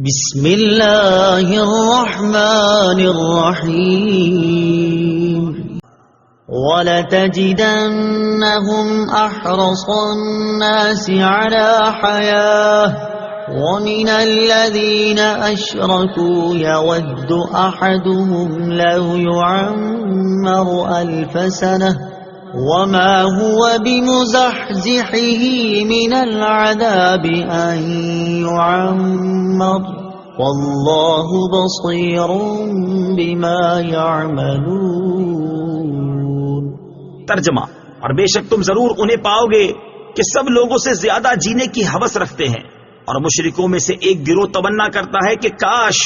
بسم اللہ الرحمن الرحیم وَلَتَجِدَنَّهُمْ أَحْرَصَ النَّاسِ عَلَى حَيَاةٍ وَمِنَ الَّذِينَ أَشْرَكُوا يَوَدُّ أَحَدُهُمْ لَوْ يُعَمَّرُ أَلْفَ سَنَةٍ وَمَا هُوَ بِمُزَحْزِحِهِ مِنَ الْعَذَابِ أَنْ يُعَمَّرَ وَاللَّهُ بَصِيرٌ بِمَا يَعْمَلُونَ۔ ترجمہ: اور بے شک تم ضرور انہیں پاؤ گے کہ سب لوگوں سے زیادہ جینے کی ہوس رکھتے ہیں، اور مشرکوں میں سے ایک گروہ تمنا کرتا ہے کہ کاش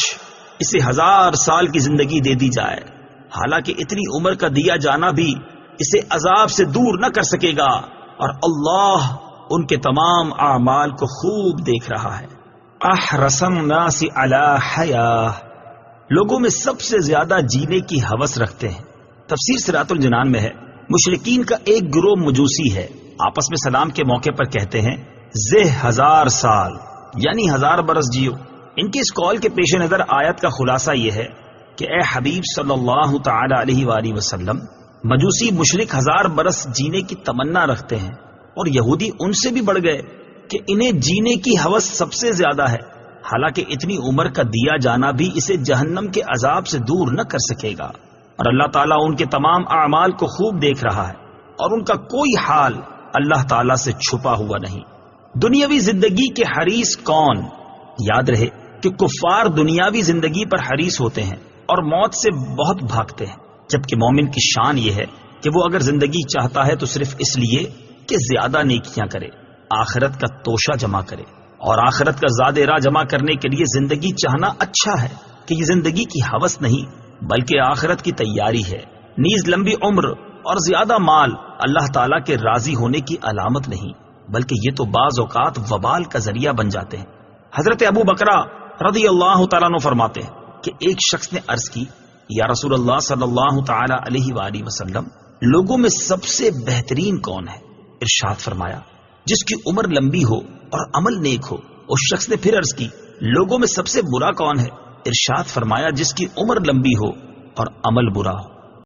اسے 1000 سال کی زندگی دے دی جائے، حالانکہ اتنی عمر کا دیا جانا بھی اسے عذاب سے دور نہ کر سکے گا، اور اللہ ان کے تمام اعمال کو خوب دیکھ رہا ہے۔ احرص الناس علی حیاہ، لوگوں میں سب سے زیادہ جینے کی ہوس رکھتے ہیں۔ تفسیر صراط الجنان میں ہے، مشرکین کا ایک گروہ مجوسی ہے، آپس میں سلام کے موقع پر کہتے ہیں زہ 1000 سال یعنی 1000 برس جیو۔ ان کے اس قول کے پیش نظر آیت کا خلاصہ یہ ہے کہ اے حبیب صلی اللہ تعالی علیہ وآلہ وسلم، مجوسی مشرک 1000 برس جینے کی تمنا رکھتے ہیں، اور یہودی ان سے بھی بڑھ گئے کہ انہیں جینے کی ہوس سب سے زیادہ ہے، حالانکہ اتنی عمر کا دیا جانا بھی اسے جہنم کے عذاب سے دور نہ کر سکے گا، اور اللہ تعالیٰ ان کے تمام اعمال کو خوب دیکھ رہا ہے، اور ان کا کوئی حال اللہ تعالیٰ سے چھپا ہوا نہیں۔ دنیاوی زندگی کے حریص کون؟ یاد رہے کہ کفار دنیاوی زندگی پر حریص ہوتے ہیں اور موت سے بہت بھاگتے ہیں، جبکہ مومن کی شان یہ ہے کہ وہ اگر زندگی چاہتا ہے تو صرف اس لیے کہ زیادہ نیکیاں کرے، آخرت کا توشہ جمع کرے، اور آخرت کا زاد راہ جمع کرنے کے لیے زندگی چاہنا اچھا ہے کہ یہ زندگی کی ہوس نہیں بلکہ آخرت کی تیاری ہے۔ نیز لمبی عمر اور زیادہ مال اللہ تعالیٰ کے راضی ہونے کی علامت نہیں، بلکہ یہ تو بعض اوقات وبال کا ذریعہ بن جاتے ہیں۔ حضرت ابو بکرہ رضی اللہ تعالیٰ عنہ فرماتے ہیں کہ ایک شخص نے عرض کی، یا رسول اللہ صلی اللہ تعالی علیہ وآلہ وسلم، لوگوں میں سب سے بہترین کون ہے؟ ارشاد فرمایا، جس کی عمر لمبی ہو اور عمل نیک ہو۔ اس شخص نے پھر عرض کی، لوگوں میں سب سے برا کون ہے؟ ارشاد فرمایا، جس کی عمر لمبی ہو اور عمل برا ہو۔